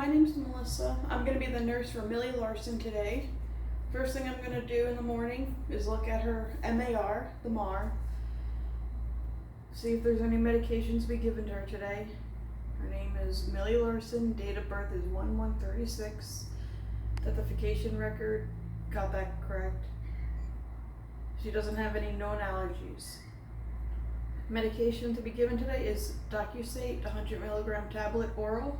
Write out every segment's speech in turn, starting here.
my name's Melissa. I'm going to be the nurse for Millie Larsen today. First thing I'm going to do in the morning is look at her MAR, the MAR. See if there's any medications to be given to her today. Her name is Millie Larsen. Date of birth is 1/1/36. Identification record, got that correct. She doesn't have any known allergies. Medication to be given today is Docusate, 100 milligram tablet oral.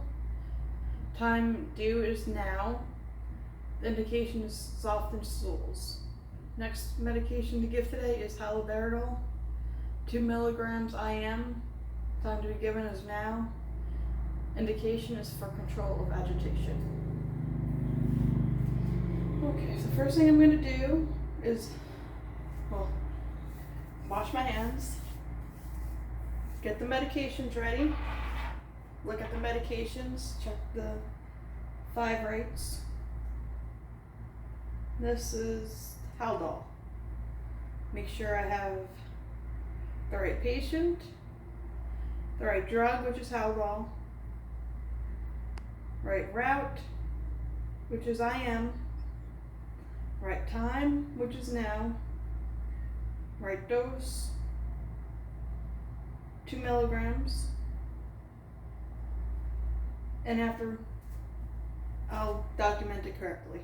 Time due is now. The indication is softened stools. Next medication to give today is haloperidol, 2 milligrams IM. Time to be given is now. Indication is for control of agitation. Okay, so the first thing I'm going to do is, wash my hands, get the medications ready, look at the medications, check the 5 rates. This is Haldol. Make sure I have the right patient, the right drug, which is Haldol, right route, which is IM, right time, which is now, right dose, 2 milligrams, and after I'll document it correctly.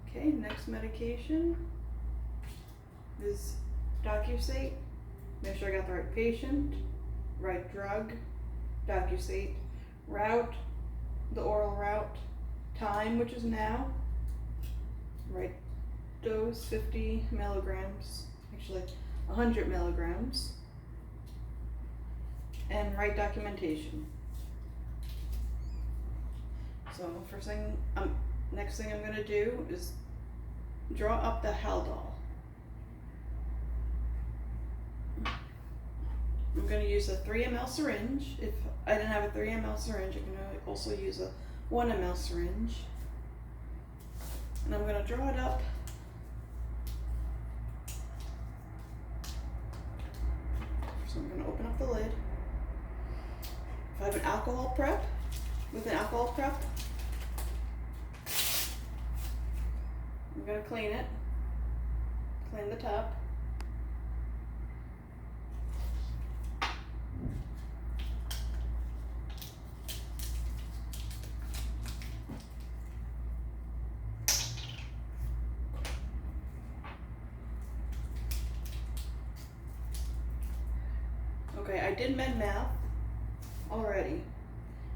Okay, next medication is Docusate. Make sure I got the right patient, right drug, Docusate, route, the oral route, time, which is now, right dose, 50 milligrams, actually 100 milligrams, and right documentation. So next thing I'm going to do is draw up the Haldol. I'm going to use a 3 ml syringe. If I didn't have a 3 ml syringe, I can also use a 1 ml syringe. And I'm going to draw it up. So I'm going to open up the lid. If I have an alcohol prep, with an alcohol prep, I'm going to clean it, clean the top. Okay, I did med math already,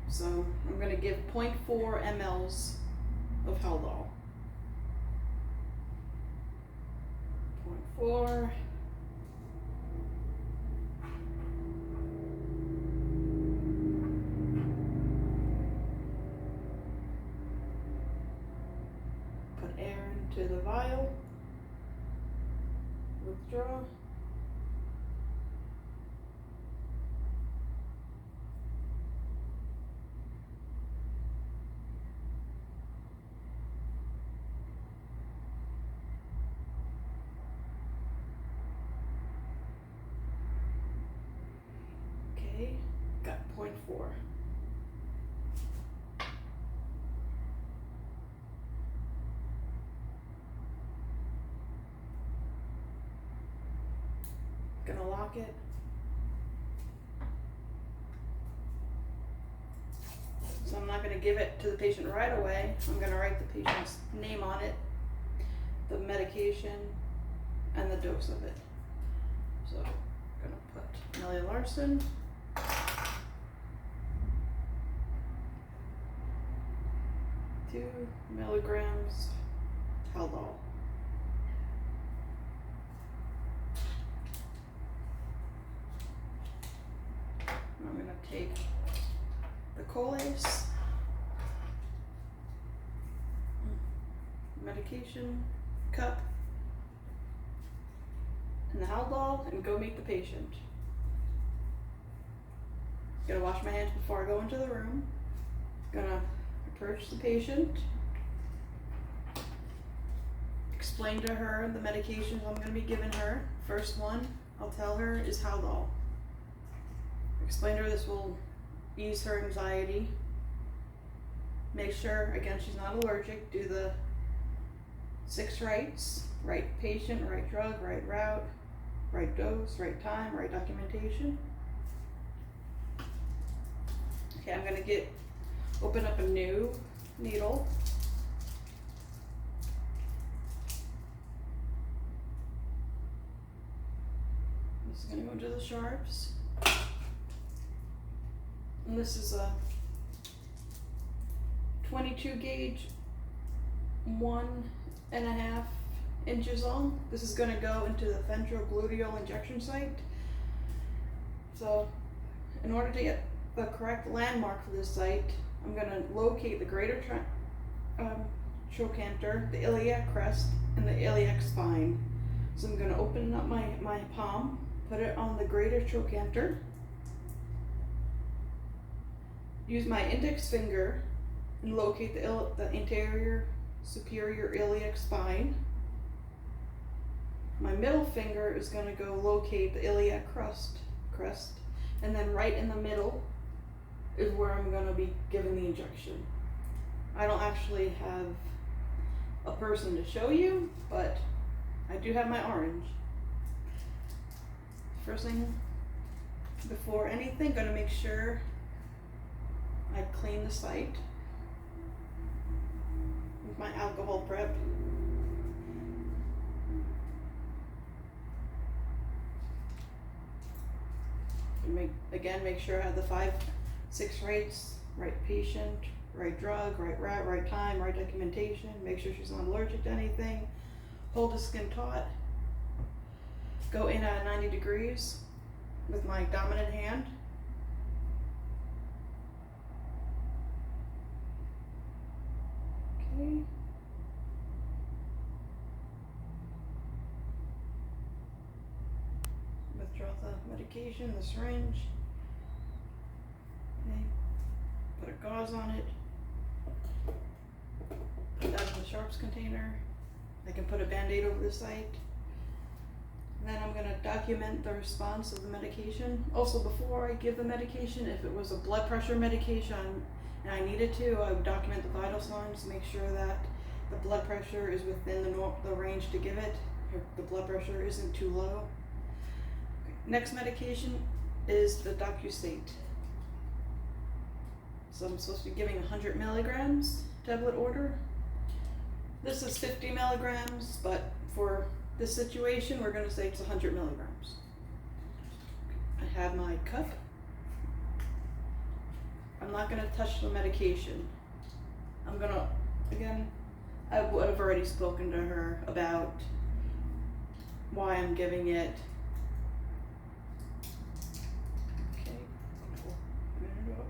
so I'm going to give 0.4 mLs of Haldol. 0.4. Put air into the vial. Withdraw. Okay, got 0.4. Gonna lock it. So I'm not gonna give it to the patient right away. I'm gonna write the patient's name on it, the medication, and the dose of it. So I'm gonna put Millie Larsen. 2 milligrams Haldol. I'm going to take the Colace, medication cup, and the Haldol, and go meet the patient. Gonna wash my hands before I go into the room. Gonna approach the patient, explain to her the medications I'm going to be giving her. First one I'll tell her is Haldol. Explain to her this will ease her anxiety. Make sure, again, she's not allergic. Do the 6 rights: right patient, right drug, right route, right dose, right time, right documentation. Okay, I'm gonna open up a new needle. This is gonna go into the sharps. And this is a 22 gauge, 1.5 inches long. This is gonna go into the ventrogluteal injection site. So in order to get the correct landmark for this site, I'm gonna locate the greater trochanter, the iliac crest, and the iliac spine. So I'm gonna open up my palm, put it on the greater trochanter, use my index finger and locate the anterior superior iliac spine. My middle finger is going to go locate the iliac crest, and then right in the middle is where I'm going to be giving the injection. I don't actually have a person to show you, but I do have my orange. First thing, before anything, going to make sure I clean the site with my alcohol prep. And make sure I have the 5, 6 rights: right patient, right drug, right route, right time, right documentation. Make sure she's not allergic to anything. Hold the skin taut. Go in at 90 degrees with my dominant hand. Okay. Withdraw the medication, the syringe. Okay. Put a gauze on it. Put that in the sharps container. I can put a band-aid over the site. And then I'm going to document the response of the medication. Also, before I give the medication, if it was a blood pressure medication and I needed to, I would document the vital signs, make sure that the blood pressure is within the range to give it. The blood pressure isn't too low. Okay. Next medication is the Docusate. So I'm supposed to be giving 100 milligrams tablet order. This is 50 milligrams, but for this situation, we're going to say it's 100 milligrams. I have my cup. I'm not going to touch the medication. I'm going to, again, I would have already spoken to her about why I'm giving it. Okay, open it up.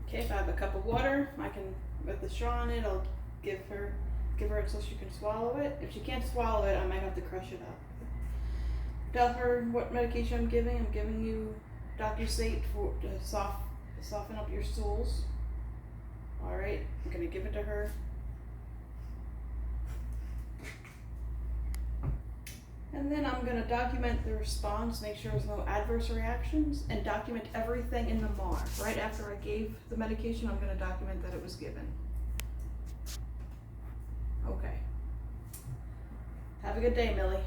Okay, if I have a cup of water, I can, with the straw in it, I'll give her it so she can swallow it. If she can't swallow it, I might have to crush it up. Tell her what medication I'm giving. I'm giving you Docusate to soften up your stools. All right, I'm gonna give it to her. And then I'm going to document the response, make sure there's no adverse reactions, and document everything in the MAR. Right after I gave the medication, I'm going to document that it was given. Okay. Have a good day, Millie.